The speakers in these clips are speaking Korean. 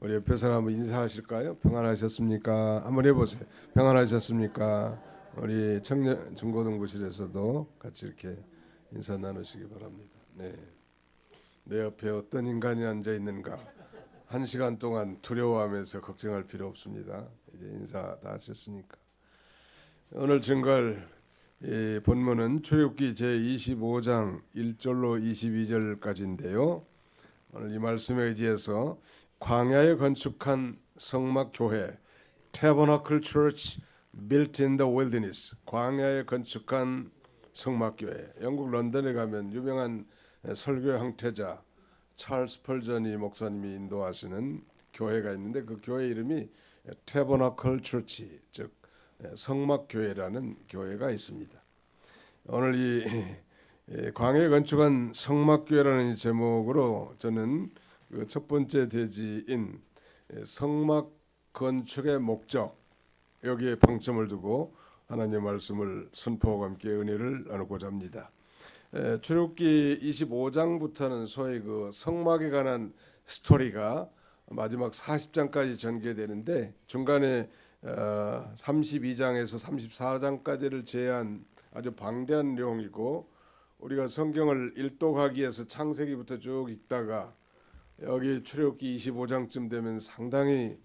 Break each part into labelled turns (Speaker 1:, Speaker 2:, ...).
Speaker 1: 우리 옆에 사람 한번 인사하실까요? 평안하셨습니까? 한번 해보세요. 평안하셨습니까? 우리 청년 중고등부실에서도 같이 이렇게 인사 나누시기 바랍니다. 네, 내 옆에 어떤 인간이 앉아 있는가? 1시간 동안 두려워하면서 걱정할 필요 없습니다. 이제 인사 다 하셨으니까. 오늘 증거할 이 본문은 출애굽기 제 25장 1절로 22절까지인데요. 오늘 이 말씀에 의지해서 광야에 건축한 성막 교회 Tabernacle Church Built in the Wilderness, 광야에 건축한 성막 교회. 영국 런던에 가면 유명한 설교 형태자 찰스 펄전이 목사님이 인도하시는 교회가 있는데 그 교회 이름이 Tabernacle Church, 즉 성막 교회라는 교회가 있습니다. 오늘 이 광야에 건축한 성막 교회라는 제목으로 저는 그 첫 번째 대지인 성막 건축의 목적, 여기에 방점을 두고 하나님의 말씀을 선포하고 함께 은혜를 나누고자 합니다. 출애굽기 25장부터는 소위 그 성막에 관한 스토리가 마지막 40장까지 전개되는데 중간에 32장에서 34장까지를 제한 아주 방대한 내용이고, 우리가 성경을 일독하기 위해서 창세기부터 쭉 읽다가 여기 출애굽기 25장쯤 되면 상당히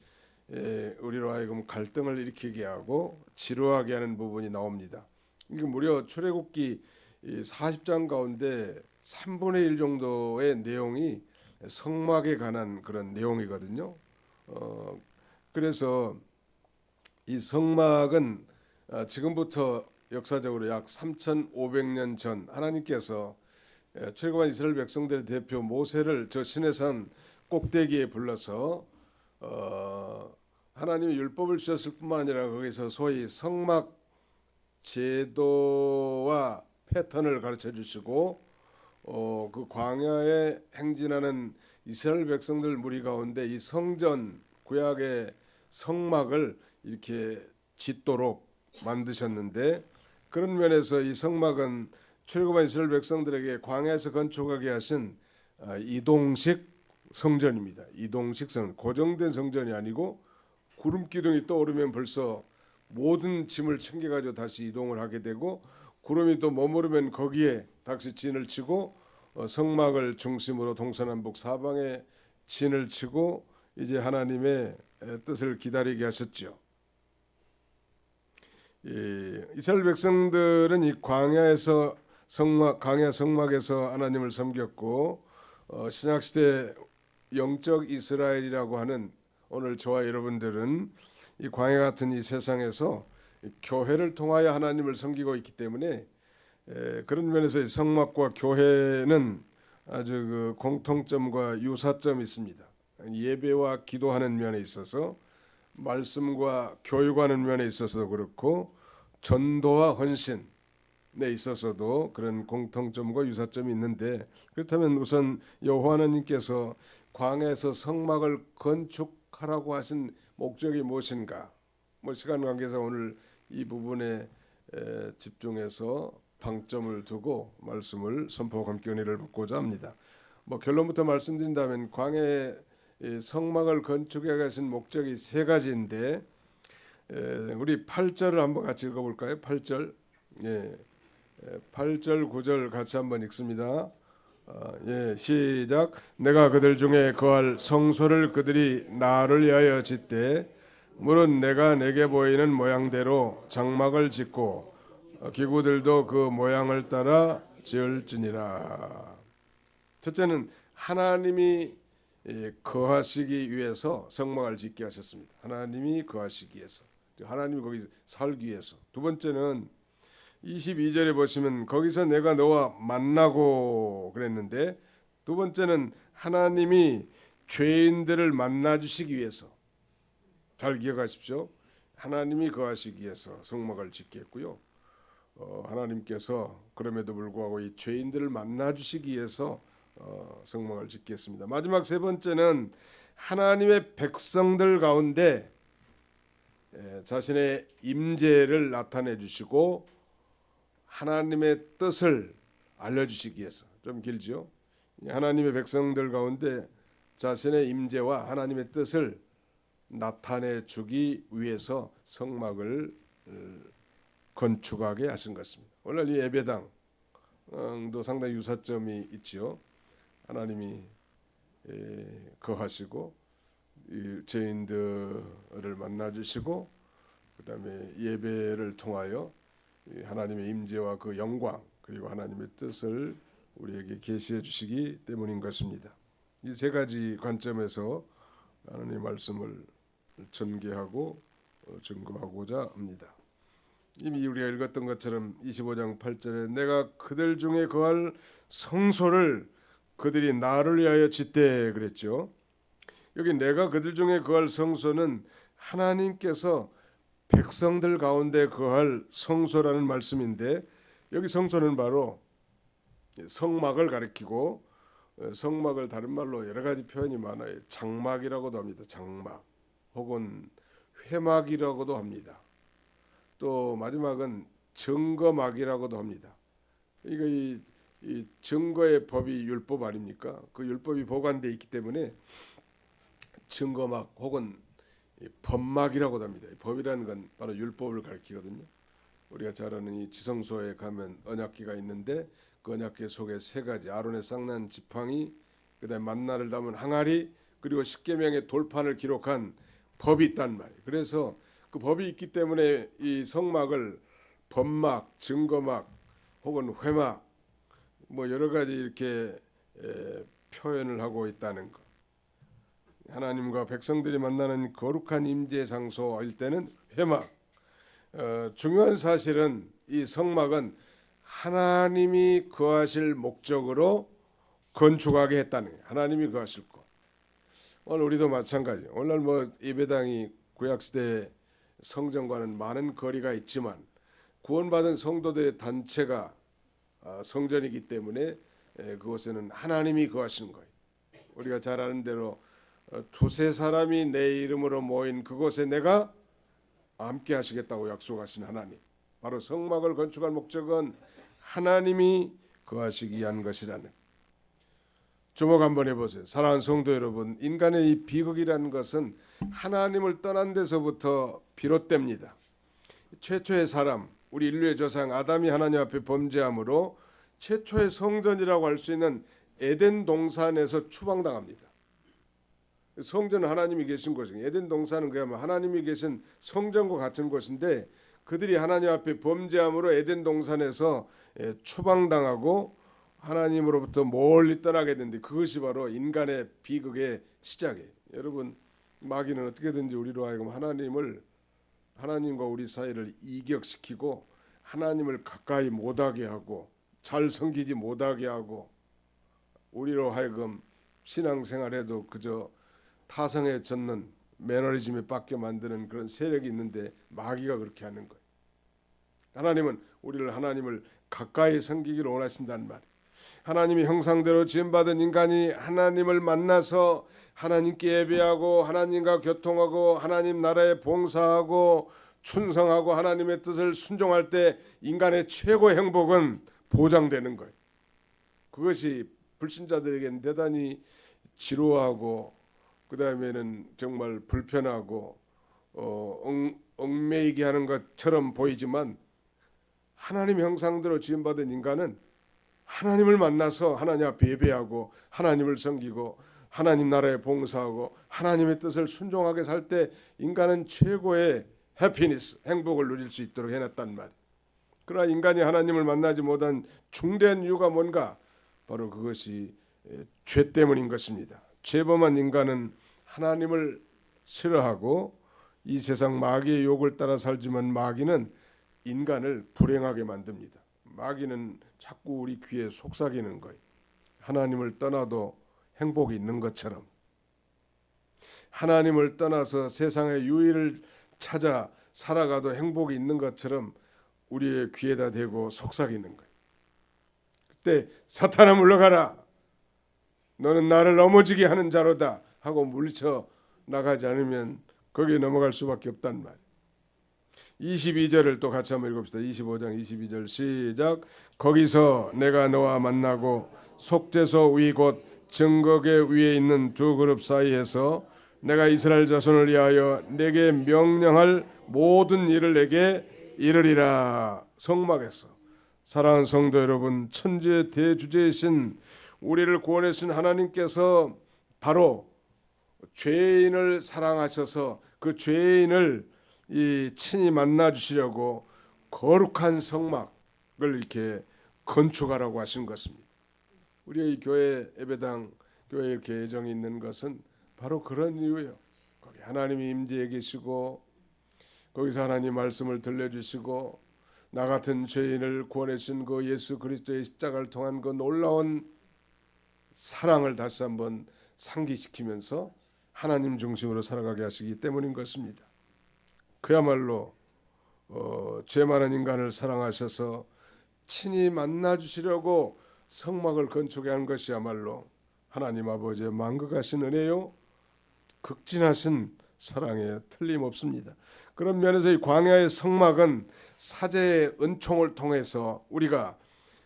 Speaker 1: 우리로 하여금 갈등을 일으키게 하고 지루하게 하는 부분이 나옵니다. 이게 무려 출애굽기 40장 가운데 3분의 1 정도의 내용이 성막에 관한 그런 내용이거든요. 그래서 이 성막은 지금부터 역사적으로 약 3,500년 전 하나님께서 출애굽한 이스라엘 백성들의 대표 모세를 저 시내산 꼭대기에 불러서 하나님의 율법을 주셨을 뿐만 아니라 거기서 소위 성막 제도와 패턴을 가르쳐 주시고 그 광야에 행진하는 이스라엘 백성들 무리 가운데 이 성전 구약의 성막을 이렇게 짓도록 만드셨는데, 그런 면에서 이 성막은 출애굽한 이스라엘 백성들에게 광야에서 건축하게 하신 이동식 성전입니다. 이동식 성전, 고정된 성전이 아니고 구름 기둥이 떠오르면 벌써 모든 짐을 챙겨가지고 다시 이동을 하게 되고, 구름이 또 머무르면 거기에 다시 진을 치고 성막을 중심으로 동서남북 사방에 진을 치고 이제 하나님의 뜻을 기다리게 하셨죠. 이스라엘 백성들은 이 광야에서 광야 성막에서 하나님을 섬겼고, 신약 시대 영적 이스라엘이라고 하는 오늘 저와 여러분들은 이 광야 같은 이 세상에서 교회를 통하여 하나님을 섬기고 있기 때문에 그런 면에서 성막과 교회는 아주 그 공통점과 유사점이 있습니다. 예배와 기도하는 면에 있어서, 말씀과 교육하는 면에 있어서도 그렇고, 전도와 헌신에 있어서도 그런 공통점과 유사점이 있는데, 그렇다면 우선 여호와 하나님께서 광야에서 성막을 건축하라고 하신 목적이 무엇인가? 시간 관계상 오늘 이 부분에 집중해서 방점을 두고 말씀을 선포하고 함께 은혜를 받고자 합니다. 결론부터 말씀드린다면 광야에 성막을 건축해 가신 목적이 세 가지인데, 우리 8절을 한번 같이 읽어볼까요? 8절, 8절 9절 같이 한번 읽습니다. 시작. 내가 그들 중에 거할 성소를 그들이 나를 위하여 짓되 물은 내가 내게 보이는 모양대로 장막을 짓고 기구들도 그 모양을 따라 지을지니라. 첫째는 하나님이 거하시기 위해서 성막을 짓게 하셨습니다. 하나님이 거하시기 위해서, 하나님이 거기 살기 위해서. 두 번째는 22절에 보시면 거기서 내가 너와 만나고 그랬는데, 두 번째는 하나님이 죄인들을 만나 주시기 위해서. 잘 기억하십시오. 하나님이 거하시기 위해서 성막을 짓게 했고요. 하나님께서 그럼에도 불구하고 이 죄인들을 만나 주시기 위해서 성막을 짓게 했습니다. 마지막 세 번째는 하나님의 백성들 가운데 자신의 임재를 나타내 주시고 하나님의 뜻을 알려주시기 위해서. 좀 길죠. 하나님의 백성들 가운데 자신의 임재와 하나님의 뜻을 나타내 주기 위해서 성막을 건축하게 하신 것입니다. 오늘 이 예배당도 상당히 유사점이 있죠. 하나님이 거하시고 죄인들을 만나 주시고 그다음에 예배를 통하여 하나님의 임재와 그 영광 그리고 하나님의 뜻을 우리에게 계시해 주시기 때문인 것입니다. 이 세 가지 관점에서 하나님의 말씀을 전개하고 증거하고자 합니다. 이미 우리가 읽었던 것처럼 25장 8절에 내가 그들 중에 거할 성소를 그들이 나를 위하여 짓되 그랬죠. 여기 내가 그들 중에 거할 성소는 하나님께서 백성들 가운데 거할 성소라는 말씀인데 여기 성소는 바로 성막을 가리키고 성막을 다른 말로 여러 가지 표현이 많아요. 장막이라고도 합니다. 장막 혹은 회막이라고도 합니다. 또 마지막은 증거막이라고도 합니다. 이거 이 증거의 법이 율법 아닙니까? 그 율법이 보관되어 있기 때문에 증거막 혹은 법막이라고도 합니다. 법이라는 건 바로 율법을 가리키거든요. 우리가 잘 아는 이 지성소에 가면 언약궤가 있는데 그 언약궤 속에 세 가지 아론의 쌍난 지팡이, 그다음에 만나를 담은 항아리, 그리고 십계명의 돌판을 기록한 법이 있단 말이에요. 그래서 그 법이 있기 때문에 이 성막을 법막, 증거막 혹은 회막 뭐 여러 가지 이렇게 표현을 하고 있다는 것. 하나님과 백성들이 만나는 거룩한 임재 장소일 때는 회막. 중요한 사실은 이 성막은 하나님이 거하실 목적으로 건축하게 했다는 거예요. 하나님이 거하실 것. 오늘 우리도 마찬가지. 오늘 뭐 예배당이 구약시대 성전과는 많은 거리가 있지만 구원받은 성도들의 단체가 성전이기 때문에 그곳에는 하나님이 거하시는 거예요. 우리가 잘 아는 대로 두세 사람이 내 이름으로 모인 그곳에 내가 함께 하시겠다고 약속하신 하나님. 바로 성막을 건축할 목적은 하나님이 거하시기 위한 것이라는. 주목 한번 해보세요. 사랑하는 성도 여러분, 인간의 이 비극이라는 것은 하나님을 떠난 데서부터 비롯됩니다. 최초의 사람, 우리 인류의 조상 아담이 하나님 앞에 범죄함으로 최초의 성전이라고 할 수 있는 에덴 동산에서 추방당합니다. 성전은 하나님이 계신 곳이에요. 에덴 동산은 그야말로 하나님이 계신 성전과 같은 곳인데 그들이 하나님 앞에 범죄함으로 에덴 동산에서 추방당하고 하나님으로부터 멀리 떠나게 되는데 그것이 바로 인간의 비극의 시작이에요. 여러분, 마귀는 어떻게든지 우리로 하여금 하나님과 우리 사이를 이격시키고 하나님을 가까이 못하게 하고 잘 섬기지 못하게 하고 우리로 하여금 신앙생활에도 그저 타성에 젖는 매너리즘에 빠게 만드는 그런 세력이 있는데 마귀가 그렇게 하는 거예요. 하나님은 우리를 하나님을 가까이 섬기기를 원하신다는 말이에요. 하나님의 형상대로 지음받은 인간이 하나님을 만나서 하나님께 예배하고 하나님과 교통하고 하나님 나라에 봉사하고 충성하고 하나님의 뜻을 순종할 때 인간의 최고의 행복은 보장되는 거예요. 그것이 불신자들에게는 대단히 지루하고 그 다음에는 정말 불편하고 얽매이게 하는 것처럼 보이지만 하나님 형상대로 지음받은 인간은 하나님을 만나서 하나님 앞에 예배하고 하나님을 섬기고 하나님 나라에 봉사하고 하나님의 뜻을 순종하게 살 때 인간은 최고의 해피니스, 행복을 누릴 수 있도록 해놨단 말이에요. 그러나 인간이 하나님을 만나지 못한 중대한 이유가 뭔가? 바로 그것이 죄 때문인 것입니다. 죄범한 인간은 하나님을 싫어하고 이 세상 마귀의 욕을 따라 살지만 마귀는 인간을 불행하게 만듭니다. 마귀는 자꾸 우리 귀에 속삭이는 거예요. 하나님을 떠나도 행복이 있는 것처럼, 하나님을 떠나서 세상의 유의를 찾아 살아가도 행복이 있는 것처럼 우리의 귀에다 대고 속삭이는 거예요. 그때 사탄아 물러가라, 너는 나를 넘어지게 하는 자로다 하고 물리쳐 나가지 않으면 거기에 넘어갈 수밖에 없단 말이에요. 22절을 또 같이 한번 읽읍시다. 25장 22절 시작. 거기서 내가 너와 만나고 속죄소 위 곧 증거계 위에 있는 두 그룹 사이에서 내가 이스라엘 자손을 위하여 내게 명령할 모든 일을 내게 이르리라. 성막에서 사랑하는 성도 여러분, 천지의 대주제이신 우리를 구원하신 하나님께서 바로 죄인을 사랑하셔서 그 죄인을 친히 만나 주시려고 거룩한 성막을 이렇게 건축하라고 하신 것입니다. 우리의 교회 예배당 교회 이렇게 예정이 있는 것은 바로 그런 이유예요. 거기 하나님이 임재해 계시고 거기서 하나님 말씀을 들려주시고 나 같은 죄인을 구원하신 그 예수 그리스도의 십자가를 통한 그 놀라운 사랑을 다시 한번 상기시키면서 하나님 중심으로 살아가게 하시기 때문인 것입니다. 그야말로 죄 많은 인간을 사랑하셔서 친히 만나 주시려고 성막을 건축해 한 것이야말로 하나님 아버지의 만극하신 은혜요 극진하신 사랑에 틀림없습니다. 그런 면에서 이 광야의 성막은 사제의 은총을 통해서 우리가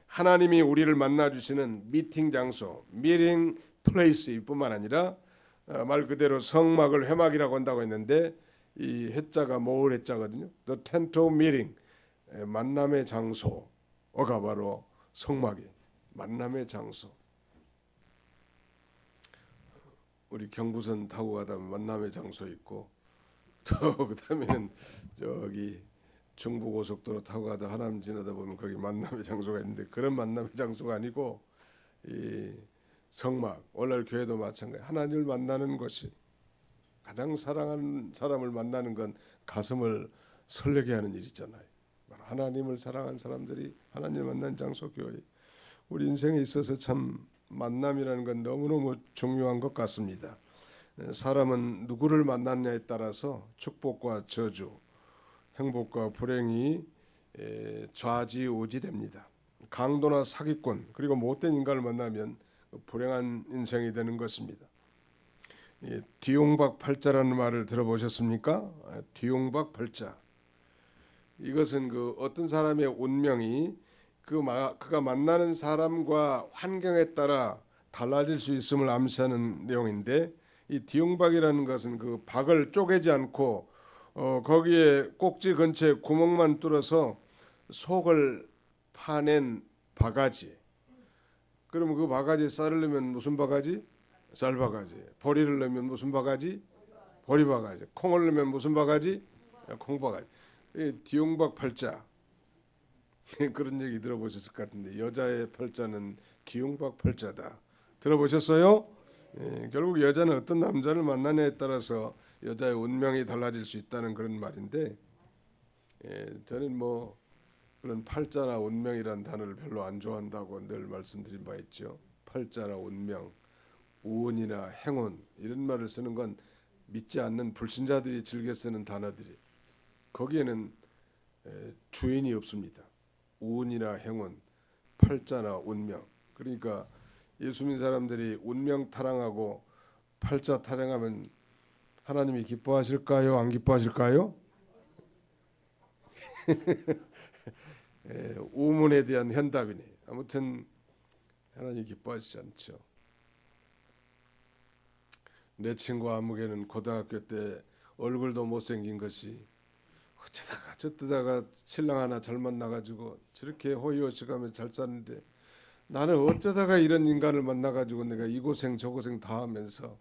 Speaker 1: 하나님이 우리를 만나 주시는 미팅 장소, 미팅 플레이스뿐만 아니라 말 그대로 성막을 회막이라고 한다고 했는데 이 해자가 모을 해자거든요. The tent of meeting, 만남의 장소가 바로 성막이 만남의 장소. 우리 경부선 타고 가다 만남의 장소 있고 또 그다음에는 저기 중부고속도로 타고 가다 하남 지나다 보면 거기 만남의 장소가 있는데 그런 만남의 장소가 아니고 이 성막, 오늘 교회도 마찬가지. 하나님을 만나는 것이 가장 사랑하는 사람을 만나는 건 가슴을 설레게 하는 일이잖아요. 하나님을 사랑한 사람들이 하나님을 만난 장소 교회. 우리 인생에 있어서 참 만남이라는 건 너무너무 중요한 것 같습니다. 사람은 누구를 만나느냐에 따라서 축복과 저주, 행복과 불행이 좌지우지됩니다. 강도나 사기꾼 그리고 못된 인간을 만나면 불행한 인생이 되는 것입니다. 뒤용박팔자라는 말을 들어보셨습니까? 뒤용박팔자. 이것은 그 어떤 사람의 운명이 그가 만나는 사람과 환경에 따라 달라질 수 있음을 암시하는 내용인데 이 뒤용박이라는 것은 그 박을 쪼개지 않고 거기에 꼭지 근처에 구멍만 뚫어서 속을 파낸 바가지. 그러면 그 바가지에 쌀을 넣으면 무슨 바가지? 쌀바가지. 보리를 넣으면 무슨 바가지? 보리바가지. 콩을 넣으면 무슨 바가지? 콩바가지. 뒤용박 팔자. 그런 얘기 들어보셨을 것 같은데 여자의 팔자는 뒤용박 팔자다. 들어보셨어요? 결국 여자는 어떤 남자를 만나냐에 따라서 여자의 운명이 달라질 수 있다는 그런 말인데 저는 뭐 그런 팔자나 운명이란 단어를 별로 안 좋아한다고 늘 말씀드린 바 있죠. 팔자나 운명, 우운이나 행운 이런 말을 쓰는 건 믿지 않는 불신자들이 즐겨 쓰는 단어들이 거기에는 주인이 없습니다. 우운이나 행운, 팔자나 운명. 그러니까 예수 믿는 사람들이 운명 타령하고 팔자 타령하면 하나님이 기뻐하실까요? 안 기뻐하실까요? 우문에 대한 현답이네. 아무튼 하나님 기뻐하시지 않죠. 내 친구 아무개는 고등학교 때 얼굴도 못생긴 것이 어쩌다가 저쩌다가 신랑 하나 잘 만나가지고 저렇게 호의호식하며 잘 사는데 나는 어쩌다가 이런 인간을 만나가지고 내가 이 고생 저 고생 다 하면서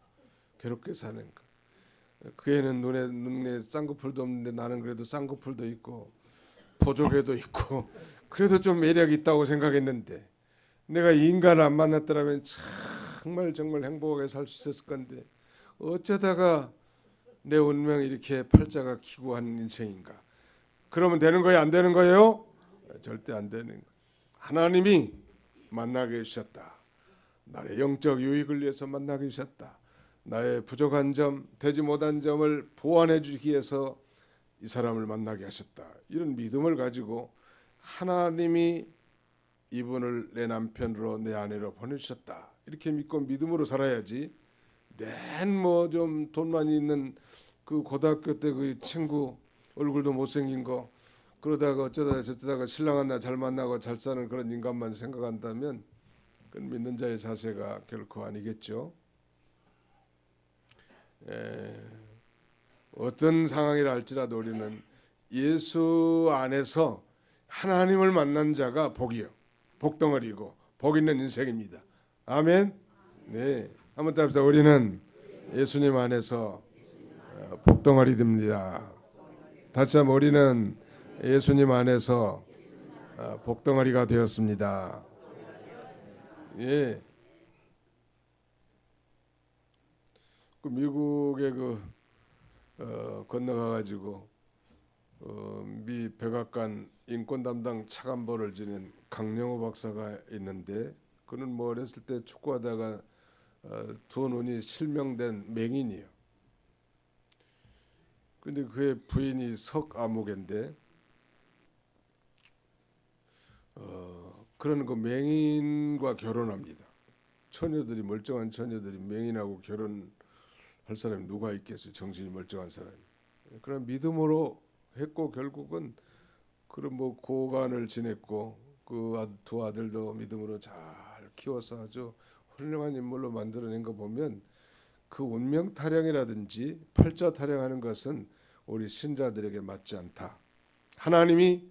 Speaker 1: 괴롭게 사는가. 그 애는 눈에 쌍꺼풀도 없는데 나는 그래도 쌍꺼풀도 있고 보조개도 있고 그래도 좀 매력이 있다고 생각했는데 내가 이 인간을 안 만났더라면 정말 행복하게 살 수 있었을 건데 어쩌다가 내 운명이 이렇게 팔자가 기구한 인생인가. 그러면 되는 거예요? 안 되는 거예요? 절대 안 되는 거예요. 하나님이 만나게 해주셨다. 나의 영적 유익을 위해서 만나게 해주셨다. 나의 부족한 점, 되지 못한 점을 보완해 주기 위해서 이 사람을 만나게 하셨다. 이런 믿음을 가지고 하나님이 이분을 내 남편으로 내 아내로 보내주셨다. 이렇게 믿고 믿음으로 살아야지. 뭐 좀 돈 많이 있는 그 고등학교 때 그 친구 얼굴도 못생긴 거 그러다가 어쩌다가 저쩌다가 신랑 하나 잘 만나고 잘 사는 그런 인간만 생각한다면 그건 믿는 자의 자세가 결코 아니겠죠. 어떤 상황이라 할지라도 우리는 예수 안에서 하나님을 만난 자가 복이요, 복덩어리고 복 있는 인생입니다. 아멘. 네, 한번 답시다. 우리는 예수님 안에서 복덩어리 됩니다. 다시 한번 우리는 예수님 안에서 복덩어리가 되었습니다. 예. 그 미국에 건너가 가지고 미 백악관 인권 담당 차관보를 지낸 강영호 박사가 있는데, 그는 뭐 어렸을 때 축구하다가 두 눈이 실명된 맹인이에요. 근데 그의 부인이 석아무개인데 그런 그 맹인과 결혼합니다. 처녀들이, 멀쩡한 처녀들이 맹인하고 결혼할 사람이 누가 있겠어요? 정신이 멀쩡한 사람이. 그런 믿음으로 했고 결국은 그런 뭐 고관을 지냈고 그 두 아들도 믿음으로 잘 키워서 아주 훌륭한 인물로 만들어낸 거 보면, 그 운명 타령이라든지 팔자 타령하는 것은 우리 신자들에게 맞지 않다. 하나님이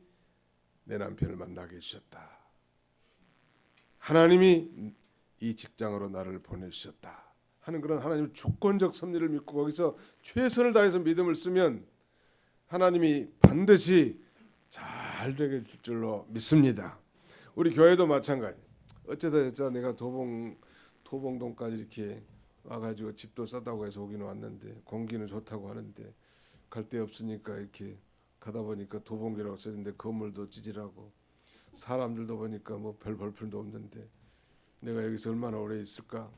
Speaker 1: 내 남편을 만나게 해주셨다. 하나님이 이 직장으로 나를 보내주셨다 하는 그런 하나님의 주권적 섭리를 믿고 거기서 최선을 다해서 믿음을 쓰면 하나님이 반드시 잘 되게 줄 줄로 믿습니다. 우리 교회도 마찬가지. 어쩌다 내가 도봉동까지 이렇게 와가지고 집도 싸다고 해서 오기는 왔는데, 공기는 좋다고 하는데 갈 데 없으니까 이렇게 가다 보니까 도봉교라고 써있는데 건물도 찌질하고 사람들도 보니까 뭐 별 볼품도 없는데 내가 여기서 얼마나 오래 있을까?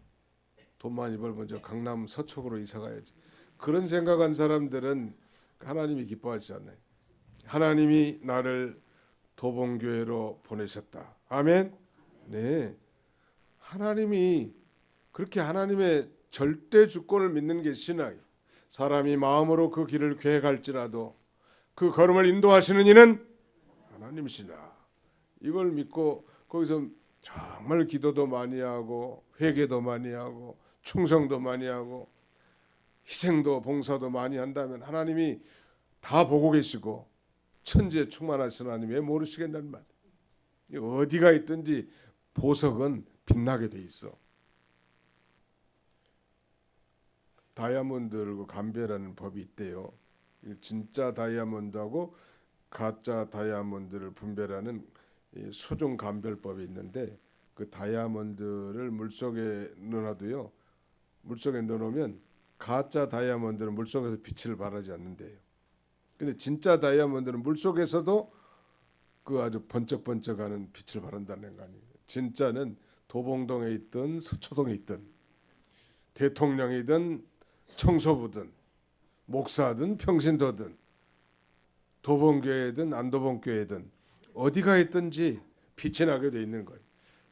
Speaker 1: 돈 많이 벌면 저 강남 서초구로 이사 가야지. 그런 생각한 사람들은 하나님이 기뻐하지 않아요. 하나님이 나를 도봉교회로 보내셨다. 아멘. 네, 하나님이 그렇게 하나님의 절대 주권을 믿는 게 신앙이. 사람이 마음으로 그 길을 계획할지라도 그 걸음을 인도하시는 이는 하나님이시다. 이걸 믿고 거기서 정말 기도도 많이 하고 회개도 많이 하고 충성도 많이 하고 희생도 봉사도 많이 한다면 하나님이 다 보고 계시고 천지에 충만하신 하나님 왜 모르시겠냐는 말. 어디가 있든지 보석은 빛나게 돼 있어. 다이아몬드를 감별하는 법이 있대요. 진짜 다이아몬드하고 가짜 다이아몬드를 분별하는 수중 감별법이 있는데, 그 다이아몬드를 물속에 넣어놔도요, 물속에 넣어놓으면 가짜 다이아몬드는 물속에서 빛을 발하지 않는데요. 근데 진짜 다이아몬드는 물속에서도 그 아주 번쩍번쩍하는 빛을 발한다는 거 아니에요. 진짜는 도봉동에 있든 서초동에 있든 대통령이든 청소부든 목사든 평신도든 도봉교회든 안도봉교회든 어디가 있든지 빛이 나게 돼 있는 거예요.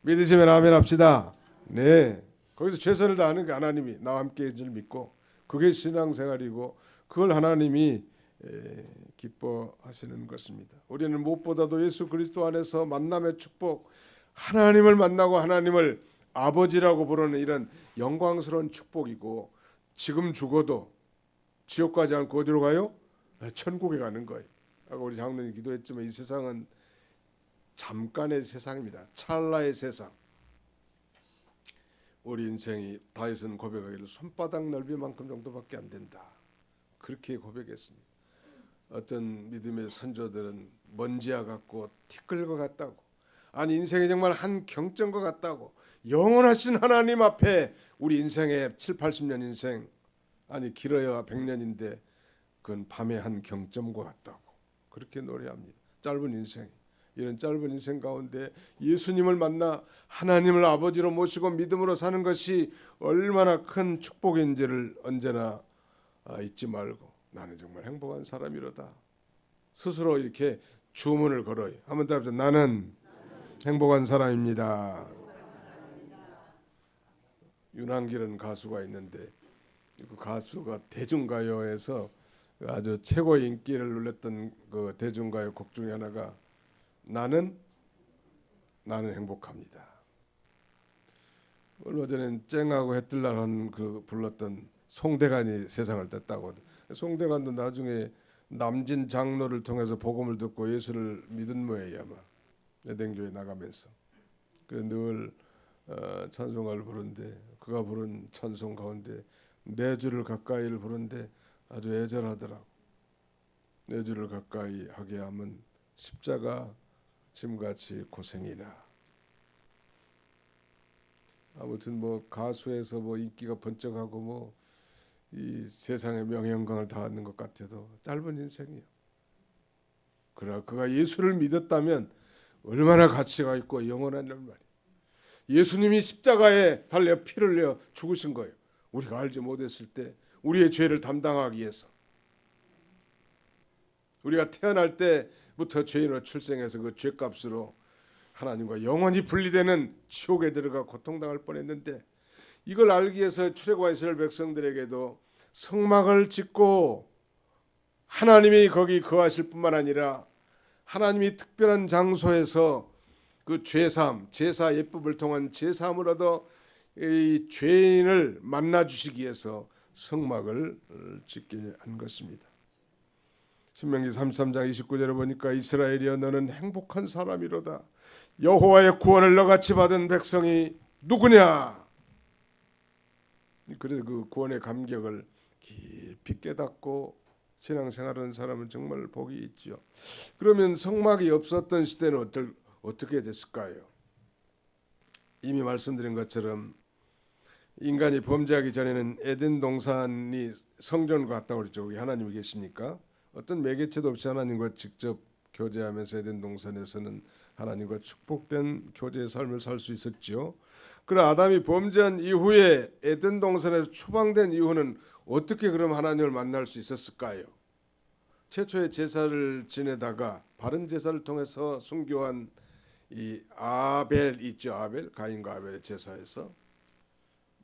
Speaker 1: 믿으시면 아멘 합시다. 네, 거기서 최선을 다하는 게 하나님이 나와 함께 해줄 줄 믿고, 그게 신앙생활이고 그걸 하나님이 기뻐하시는 것입니다. 우리는 무엇보다도 예수 그리스도 안에서 만남의 축복, 하나님을 만나고 하나님을 아버지라고 부르는 이런 영광스러운 축복이고, 지금 죽어도 지옥 가지 않고 어디로 가요? 천국에 가는 거예요. 아까 우리 장로님 기도했지만 이 세상은 잠깐의 세상입니다. 찰나의 세상. 우리 인생이 다윗은 고백하기를 손바닥 넓이만큼 정도밖에 안 된다. 그렇게 고백했습니다. 어떤 믿음의 선조들은 먼지와 같고 티끌과 같다고, 아니 인생이 정말 한 경점과 같다고, 영원하신 하나님 앞에 우리 인생의 7, 80년 인생, 아니 길어야 100년인데 그건 밤의 한 경점과 같다고 그렇게 노래합니다. 짧은 인생, 이런 짧은 인생 가운데 예수님을 만나 하나님을 아버지로 모시고 믿음으로 사는 것이 얼마나 큰 축복인지를 언제나 잊지 말고, 나는 정말 행복한 사람이로다 스스로 이렇게 주문을 걸어요. 한번 더 합시다. 나는 행복한 사람입니다. 윤한길은 가수가 있는데 그 가수가 대중가요에서 아주 최고의 인기를 누렸던 그 대중가요 곡 중에 하나가 나는 행복합니다. 얼마 전에 쨍하고 해뜰라는 그 불렀던 송대관이 세상을 떴다고. 송대관도 나중에 남진 장로를 통해서 복음을 듣고 예수를 믿은 모양이야 아마. 에덴교회 나가면서. 늘 찬송가를 부르는데 그가 부른 찬송 가운데 내 주를 가까이를 부르는데 아주 애절하더라고. 내 주를 가까이 하게 하면 십자가 짐같이 고생이나. 아무튼 뭐 가수에서 뭐 인기가 번쩍하고 뭐 이 세상의 명예영광을 다 얻는 것 같아도 짧은 인생이에요. 그러나 그가 예수를 믿었다면 얼마나 가치가 있고 영원한 말이에요. 예수님이 십자가에 달려 피를 내어 죽으신 거예요. 우리가 알지 못했을 때 우리의 죄를 담당하기 위해서. 우리가 태어날 때부터 죄인으로 출생해서 그 죄값으로 하나님과 영원히 분리되는 지옥에 들어가 고통당할 뻔했는데 이걸 알기 위해서 출애굽한 이스라엘 백성들에게도 성막을 짓고 하나님이 거기 거하실 뿐만 아니라 하나님이 특별한 장소에서 그 죄사함, 제사 예법을 통한 제사함을 얻어 이 죄인을 만나 주시기 위해서 성막을 짓게 한 것입니다. 신명기 33장 29절에 보니까 이스라엘이여 너는 행복한 사람이로다. 여호와의 구원을 너같이 받은 백성이 누구냐? 그래서 그 구원의 감격을 깊이 깨닫고 신앙생활하는 사람은 정말 복이 있죠. 그러면 성막이 없었던 시대는 어떻게 됐을까요? 이미 말씀드린 것처럼 인간이 범죄하기 전에는 에덴 동산이 성전 같다고 그랬죠. 거기 하나님이 계시니까 어떤 매개체도 없이 하나님과 직접 교제하면서 에덴 동산에서는 하나님과 축복된 교제의 삶을 살 수 있었지요. 그러나 아담이 범죄한 이후에 에덴 동산에서 추방된 이후는 어떻게 그럼 하나님을 만날 수 있었을까요? 최초의 제사를 지내다가 바른 제사를 통해서 순교한 이 아벨 있죠. 아벨, 가인과 아벨의 제사에서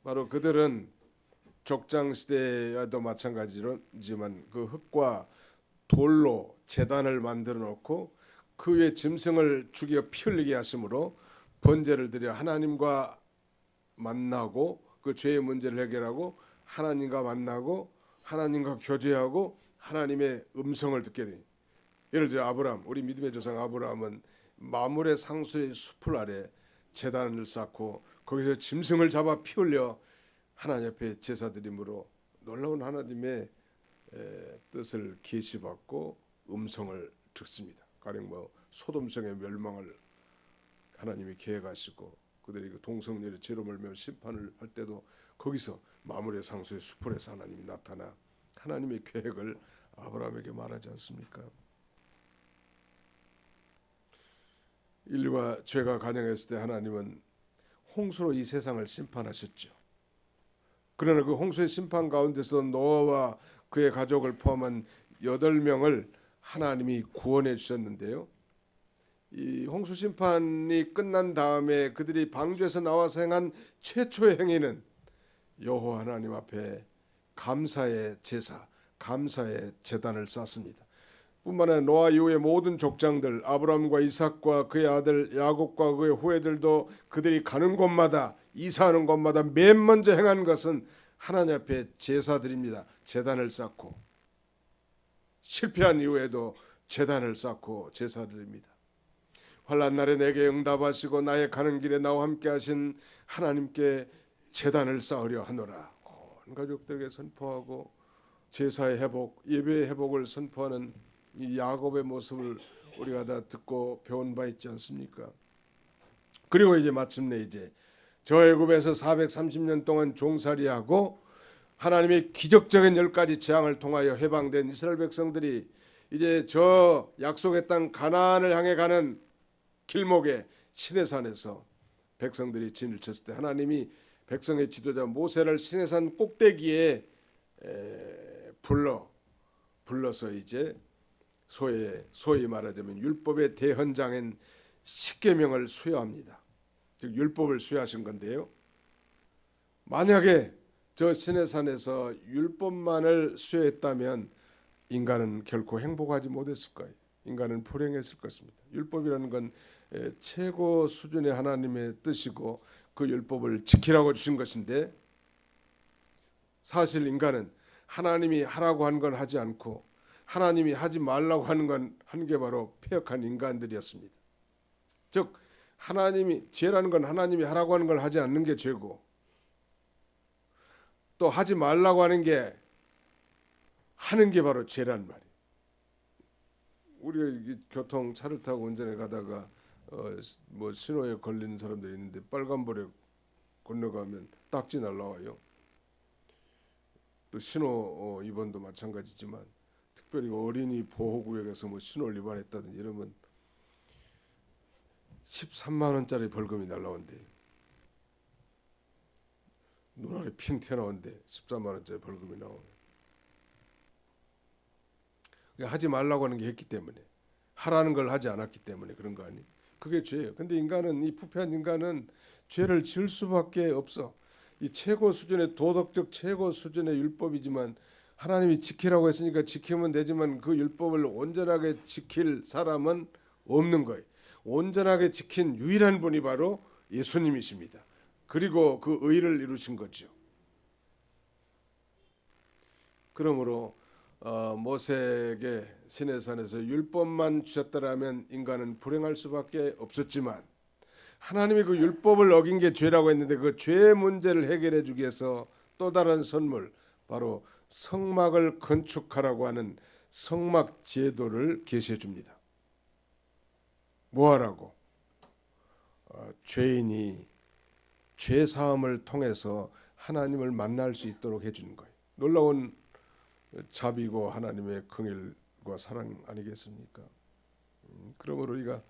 Speaker 1: 바로 그들은 족장 시대와도 마찬가지지만 그 흙과 돌로 제단을 만들어 놓고 그 위에 짐승을 죽여 피 흘리게 하심으로 번제를 드려 하나님과 만나고 그 죄의 문제를 해결하고 하나님과 만나고 하나님과 교제하고 하나님의 음성을 듣게 돼. 예를 들어 아브라함, 우리 믿음의 조상 아브라함은 마물의 상수의 숲을 아래 제단을 쌓고 거기서 짐승을 잡아 피 흘려 하나님 앞에 제사 드림으로 놀라운 하나님의 뜻을 계시받고 음성을 듣습니다. 가령 뭐 소돔성의 멸망을 하나님이 계획하시고 그들이 그 동성녀의 죄로 말미암아 심판을 할 때도 거기서 마물의 상수의 숲에서 하나님이 나타나 하나님의 계획을 아브라함에게 말하지 않습니까? 인류가 죄가 간영했을 때 하나님은 홍수로 이 세상을 심판하셨죠. 그러나 그 홍수의 심판 가운데서 노아와 그의 가족을 포함한 8명을 하나님이 구원해 주셨는데요. 이 홍수 심판이 끝난 다음에 그들이 방주에서 나와서 행한 최초의 행위는 여호와 하나님 앞에 감사의 제사, 감사의 제단을 쌓습니다. 뿐만 아니라 노아 이후의 모든 족장들 아브라함과 이삭과 그의 아들 야곱과 그의 후예들도 그들이 가는 곳마다 이사하는 곳마다 맨 먼저 행한 것은 하나님 앞에 제사드립니다. 제단을 쌓고 실패한 이후에도 제단을 쌓고 제사드립니다. 환난 날에 내게 응답하시고 나의 가는 길에 나와 함께 하신 하나님께 제단을 쌓으려 하노라. 온 가족들에게 선포하고 제사의 회복, 예배의 회복을 선포하는 이 야곱의 모습을 우리가 다 듣고 배운 바 있지 않습니까? 그리고 이제 마침내 이제 저 애굽에서 430년 동안 종살이하고 하나님의 기적적인 10가지 재앙을 통하여 해방된 이스라엘 백성들이 이제 저 약속의 땅 가나안을 향해 가는 길목에 시내산에서 백성들이 진을 쳤을 때 하나님이 백성의 지도자 모세를 시내산 꼭대기에 불러서 이제 소위 말하자면 율법의 대헌장인 십계명을 수여합니다. 즉 율법을 수여하신 건데요. 만약에 저 시내산에서 율법만을 수여했다면 인간은 결코 행복하지 못했을 거예요. 인간은 불행했을 것입니다. 율법이라는 건 최고 수준의 하나님의 뜻이고 그 율법을 지키라고 주신 것인데, 사실 인간은 하나님이 하라고 한 건 하지 않고 하나님이 하지 말라고 하는 건 한 게 바로 패역한 인간들이었습니다. 즉 하나님이, 죄라는 건 하나님이 하라고 하는 걸 하지 않는 게 죄고, 또 하지 말라고 하는 게 하는 게 바로 죄란 말이에요. 우리가 교통 차를 타고 운전해 가다가 뭐 신호에 걸리는 사람들이 있는데 빨간불에 건너가면 딱지 날라와요. 또 신호 위반도 마찬가지지만, 특별히 어린이 보호구역에서 뭐 신호를 위반했다든지 이러면 13만 원짜리 벌금이 날라온대요. 눈알이 핑 튀어나오는데 13만 원짜리 벌금이 나오면, 하지 말라고 하는 게 했기 때문에, 하라는 걸 하지 않았기 때문에 그런 거 아니? 그게 죄예요. 근데 인간은, 이 부패한 인간은 죄를 지을 수밖에 없어. 이 최고 수준의 도덕적 최고 수준의 율법이지만 하나님이 지키라고 했으니까 지키면 되지만 그 율법을 온전하게 지킬 사람은 없는 거예요. 온전하게 지킨 유일한 분이 바로 예수님이십니다. 그리고 그 의를 이루신 거죠. 그러므로 모세에게 시내산에서 율법만 주셨더라면 인간은 불행할 수밖에 없었지만, 하나님이 그 율법을 어긴 게 죄라고 했는데 그 죄의 문제를 해결해 주기 위해서 또 다른 선물, 바로 성막을 건축하라고 하는 성막 제도를 계시해 줍니다. 뭐하라고? 죄인이 죄 사함을 통해서 하나님을 만날 수 있도록 해주는 거예요. 놀라운 자비고 하나님의 긍휼과 사랑 아니겠습니까? 그러므로 우리가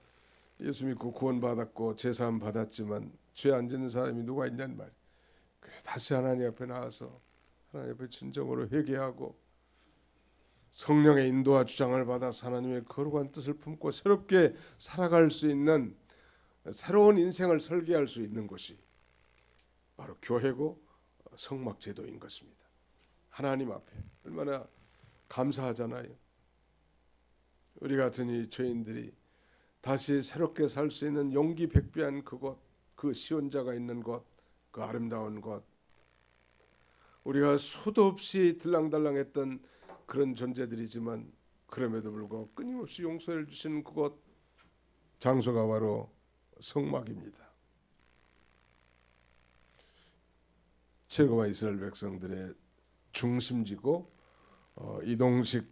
Speaker 1: 예수 믿고 구원받았고 제사함 받았지만 죄 안 짓는 사람이 누가 있냔 말이에요. 그래서 다시 하나님 앞에 나와서 하나님 앞에 진정으로 회개하고 성령의 인도와 주장을 받아서 하나님의 거룩한 뜻을 품고 새롭게 살아갈 수 있는, 새로운 인생을 설계할 수 있는 것이 바로 교회고 성막 제도인 것입니다. 하나님 앞에 얼마나 감사하잖아요. 우리 같은 이 죄인들이 다시 새롭게 살 수 있는 용기 백배한 그곳, 그 시온자가 있는 곳, 그 아름다운 곳, 우리가 수도 없이 들랑달랑했던 그런 존재들이지만 그럼에도 불구하고 끊임없이 용서를 주시는 그곳, 장소가 바로 성막입니다. 최고와 이스라엘 백성들의 중심지고 이동식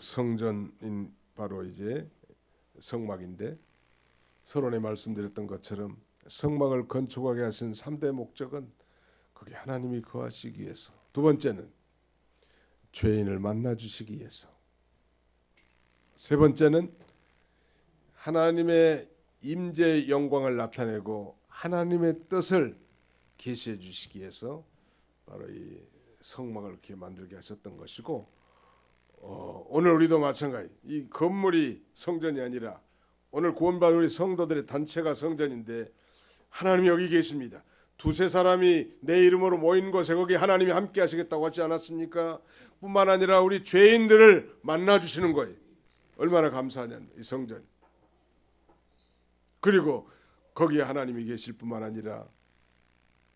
Speaker 1: 성전인 바로 이제 성막인데, 서론에 말씀드렸던 것처럼 성막을 건축하게 하신 3대 목적은 거기 하나님이 거하시기 위해서, 두 번째는 죄인을 만나 주시기 위해서, 세 번째는 하나님의 임재의 영광을 나타내고 하나님의 뜻을 계시해 주시기 위해서 바로 이 성막을 이렇게 만들게 하셨던 것이고, 오늘 우리도 마찬가지, 이 건물이 성전이 아니라 오늘 구원받은 우리 성도들의 단체가 성전인데 하나님이 여기 계십니다. 두세 사람이 내 이름으로 모인 곳에 거기 하나님이 함께 하시겠다고 하지 않았습니까? 뿐만 아니라 우리 죄인들을 만나주시는 거예요. 얼마나 감사하냐는 이 성전. 그리고 거기에 하나님이 계실 뿐만 아니라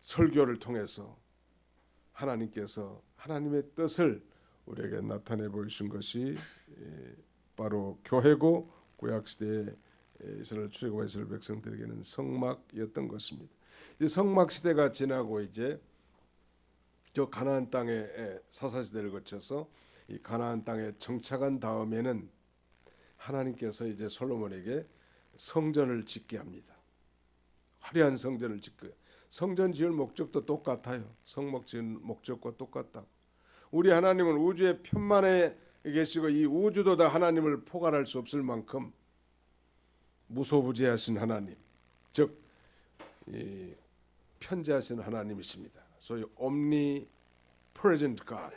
Speaker 1: 설교를 통해서 하나님께서 하나님의 뜻을 우리에게 나타내 보이신 것이 바로 교회고, 구약시대의 이스라엘 출애굽한 이스라엘 백성들에게는 성막이었던 것입니다. 이 성막 시대가 지나고 이제 저 가나안 땅의 사사시대를 거쳐서 이 가나안 땅에 정착한 다음에는 하나님께서 이제 솔로몬에게 성전을 짓게 합니다. 화려한 성전을 짓고, 성전 지을 목적도 똑같아요. 성막 지을 목적과 똑같다. 우리 하나님은 우주의 편만에 계시고 이 우주도 다 하나님을 포괄할 수 없을 만큼 무소부재하신 하나님, 즉 편재하신 하나님이십니다. 소위 omnipresent God,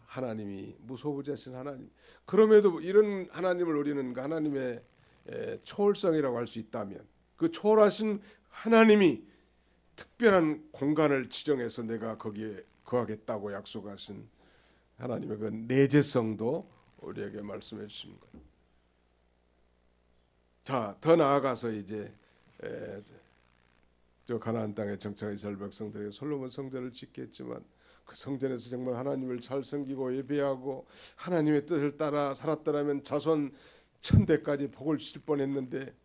Speaker 1: 하나님이 무소부재하신 하나님. 그럼에도 이런 하나님을 우리는 그 하나님의 초월성이라고 할 수 있다면, 그 초월하신 하나님이 특별한 공간을 지정해서 내가 거기에 거하겠다고 약속하신 하나님의 그 내재성도 우리에게 말씀해 주신 거예요. 자, 더 나아가서 이제 저 가나안 땅에 정착한 이스라엘 백성들에게 솔로몬 성전을 짓게 했지만 그 성전에서 정말 하나님을 잘 섬기고 예배하고 하나님의 뜻을 따라 살았더라면 자손 천대까지 복을 주실 뻔했는데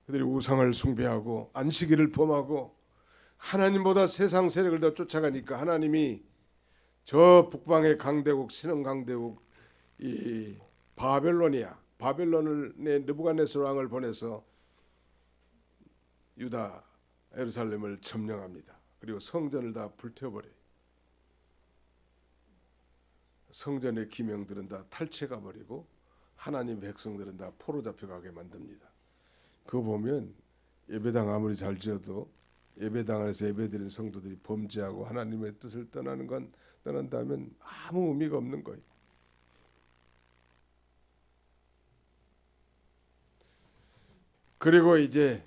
Speaker 1: 그들이 우상을 숭배하고 안식일을 범하고 하나님보다 세상 세력을 더 쫓아가니까 하나님이 저 북방의 강대국 신흥 강대국 이 바벨론을 내 느부갓네살 왕을 보내서 유다 예루살렘을 점령합니다. 그리고 성전을 다 불태워버려요. 성전의 기명들은 다 탈취가 버리고 하나님 백성들은 다 포로 잡혀가게 만듭니다. 그거 보면 예배당 아무리 잘 지어도 예배당 안에서 예배드린 성도들이 범죄하고 하나님의 뜻을 떠난다면 아무 의미가 없는 거예요. 그리고 이제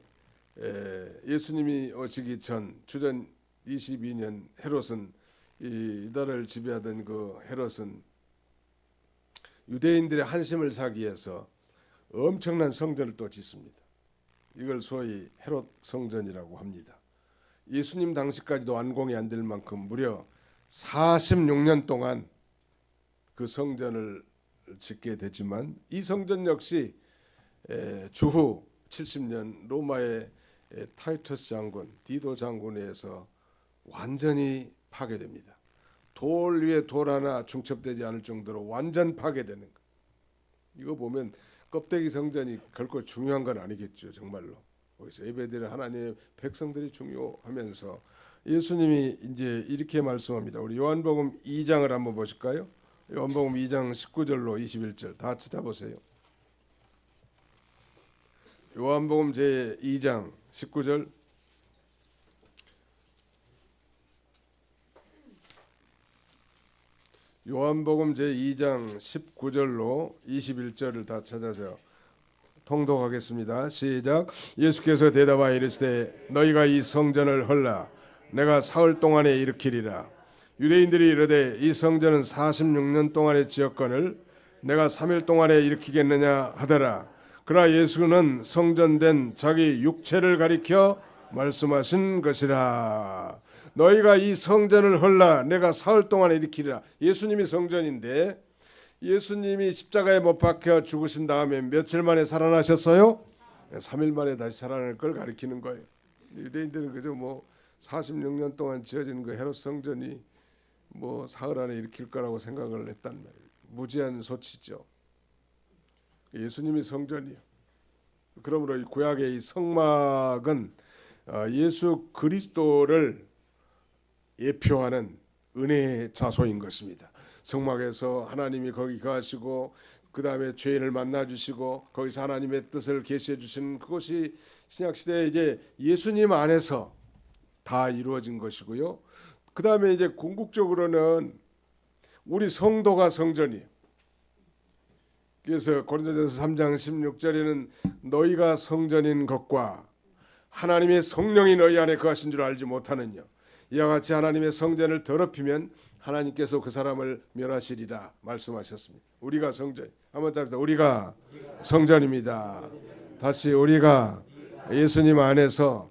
Speaker 1: 예수님이 오시기 전 주전 22년 헤롯은 이달을 지배하던 그 헤롯은 유대인들의 한심을 사기 위해서 엄청난 성전을 또 짓습니다. 이걸 소위 헤롯 성전이라고 합니다. 예수님 당시까지도 완공이 안 될 만큼 무려 46년 동안 그 성전을 짓게 됐지만 이 성전 역시 주후 70년 로마의 타이투스 장군, 디도 장군에 의해서 완전히 파괴됩니다. 돌 위에 돌 하나 중첩되지 않을 정도로 완전 파괴되는 거. 이거 보면 껍데기 성전이 결코 중요한 건 아니겠죠. 정말로 거기서 예배드리는 하나님의 백성들이 중요하면서 예수님이 이제 이렇게 말씀합니다. 우리 요한복음 2장을 한번 보실까요? 요한복음 2장 19절로 21절 다 찾아보세요. 요한복음 제 2장 19절 요한복음 제 2장 19절로 21절을 다 찾아서 통독하겠습니다. 시작. 예수께서 대답하여 이르시되 너희가 이 성전을 헐라 내가 사흘 동안에 일으키리라. 유대인들이 이르되 이 성전은 46년 동안에 지었거늘 내가 3일 동안에 일으키겠느냐 하더라. 그러나 예수는 성전된 자기 육체를 가리켜 말씀하신 것이라. 너희가 이 성전을 헐라 내가 사흘 동안에 일으키리라. 예수님이 성전인데 예수님이 십자가에 못 박혀 죽으신 다음에 며칠 만에 살아나셨어요? 3일 만에 다시 살아날 걸 가리키는 거예요. 유대인들은 그저 46년 동안 지어진 그 헤롯 성전이 사흘 안에 일으킬 거라고 생각을 했단 말이에요. 무지한 소치죠. 예수님이 성전이요. 그러므로 이 구약의 이 성막은 예수 그리스도를 예표하는 은혜의 자소인 것입니다. 성막에서 하나님이 거기 거하시고 그 다음에 죄인을 만나주시고 거기서 하나님의 뜻을 계시해 주시는 그것이 신약시대에 이제 예수님 안에서 다 이루어진 것이고요. 그 다음에 이제 궁극적으로는 우리 성도가 성전이에요. 그래서 고린도전서 3장 16절에는 너희가 성전인 것과 하나님의 성령이 너희 안에 거하신 줄 알지 못하느냐. 이와 같이 하나님의 성전을 더럽히면 하나님께서 그 사람을 멸하시리라 말씀하셨습니다. 우리가 성전. 한번 답니다. 우리가 성전입니다. 다시 우리가 예수님 안에서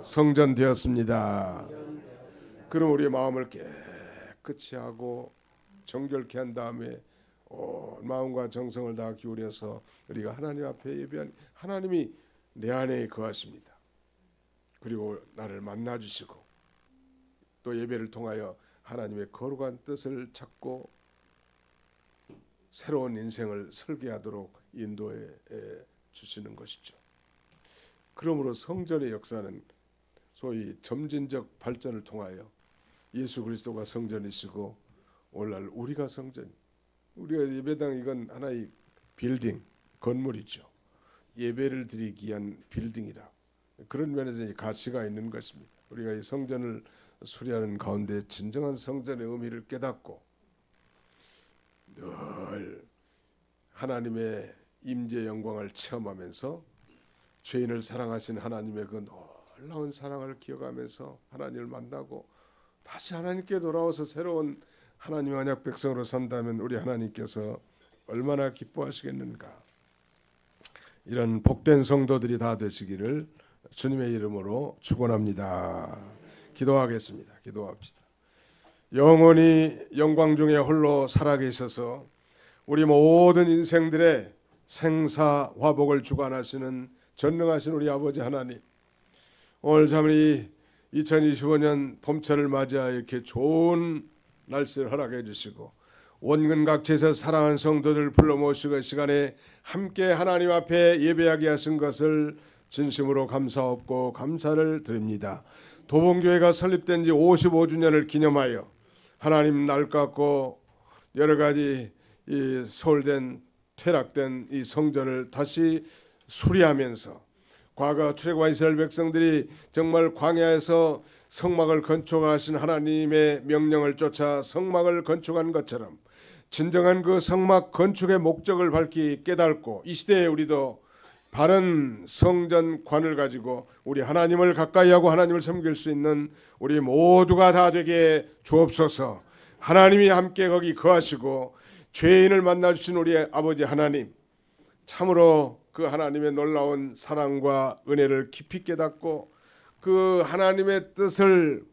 Speaker 1: 성전 되었습니다. 그럼 우리의 마음을 깨끗이 하고 정결케 한 다음에 마음과 정성을 다 기울여서 우리가 하나님 앞에 예배한 하나님이 내 안에 거하십니다. 그리고 나를 만나주시고 또 예배를 통하여 하나님의 거룩한 뜻을 찾고 새로운 인생을 설계하도록 인도해 주시는 것이죠. 그러므로 성전의 역사는 소위 점진적 발전을 통하여 예수 그리스도가 성전이시고 오늘날 우리가 성전. 우리가 예배당 이건 하나의 빌딩, 건물이죠. 예배를 드리기 위한 빌딩이라. 그런 면에서 가치가 있는 것입니다. 우리가 이 성전을 수리하는 가운데 진정한 성전의 의미를 깨닫고 늘 하나님의 임재 영광을 체험하면서 죄인을 사랑하신 하나님의 그 놀라운 사랑을 기억하면서 하나님을 만나고 다시 하나님께 돌아와서 새로운 하나님의 언약 백성으로 산다면 우리 하나님께서 얼마나 기뻐하시겠는가. 이런 복된 성도들이 다 되시기를 주님의 이름으로 축원합니다. 기도하겠습니다. 기도합시다. 영원히 영광 중에 홀로 살아계셔서 우리 모든 인생들의 생사화복을 주관하시는 전능하신 우리 아버지 하나님, 오늘 참 이 2025년 봄철을 맞이하여 이렇게 좋은 날씨를 허락해 주시고 원근각지에서 사랑하는 성도들 불러 모시고 시간에 함께 하나님 앞에 예배하게 하신 것을 진심으로 감사하고 감사를 드립니다. 도봉교회가 설립된 지 55주년을 기념하여 하나님 낡았고 여러 가지 이 소홀된 퇴락된 이 성전을 다시 수리하면서 과거 출애굽한 이스라엘 백성들이 정말 광야에서 성막을 건축하신 하나님의 명령을 쫓아 성막을 건축한 것처럼 진정한 그 성막 건축의 목적을 밝히 깨닫고 이 시대에 우리도 바른 성전관을 가지고 우리 하나님을 가까이 하고 하나님을 섬길 수 있는 우리 모두가 다 되게 주옵소서. 하나님이 함께 거기 거하시고 죄인을 만나 주신 우리 아버지 하나님, 참으로 그 하나님의 놀라운 사랑과 은혜를 깊이 깨닫고 그 하나님의 뜻을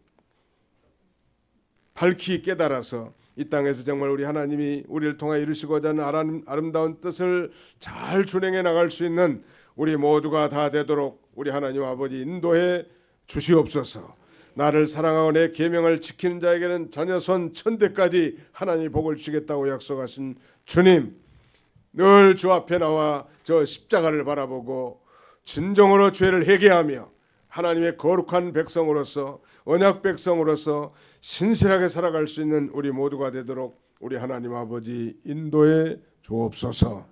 Speaker 1: 밝히 깨달아서 이 땅에서 정말 우리 하나님이 우리를 통하여 이루시고자 하는 아름다운 뜻을 잘 준행해 나갈 수 있는 우리 모두가 다 되도록 우리 하나님 아버지 인도해 주시옵소서. 나를 사랑하고 내 계명을 지키는 자에게는 자녀손 천대까지 하나님이 복을 주시겠다고 약속하신 주님, 늘 주 앞에 나와 저 십자가를 바라보고 진정으로 죄를 회개하며 하나님의 거룩한 백성으로서 언약 백성으로서 신실하게 살아갈 수 있는 우리 모두가 되도록 우리 하나님 아버지 인도해 주옵소서.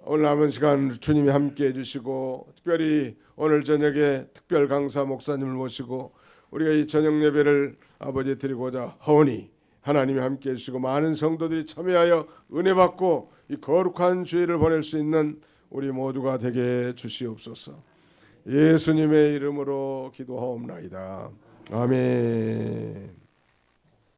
Speaker 1: 오늘 남은 시간 주님이 함께해 주시고 특별히 오늘 저녁에 특별 강사 목사님을 모시고 우리가 이 저녁 예배를 아버지 드리고자 하오니 하나님이 함께해 주시고 많은 성도들이 참여하여 은혜 받고 이 거룩한 주일을 보낼 수 있는 우리 모두가 되게 주시옵소서. 예수님의 이름으로 기도하옵나이다. 아멘.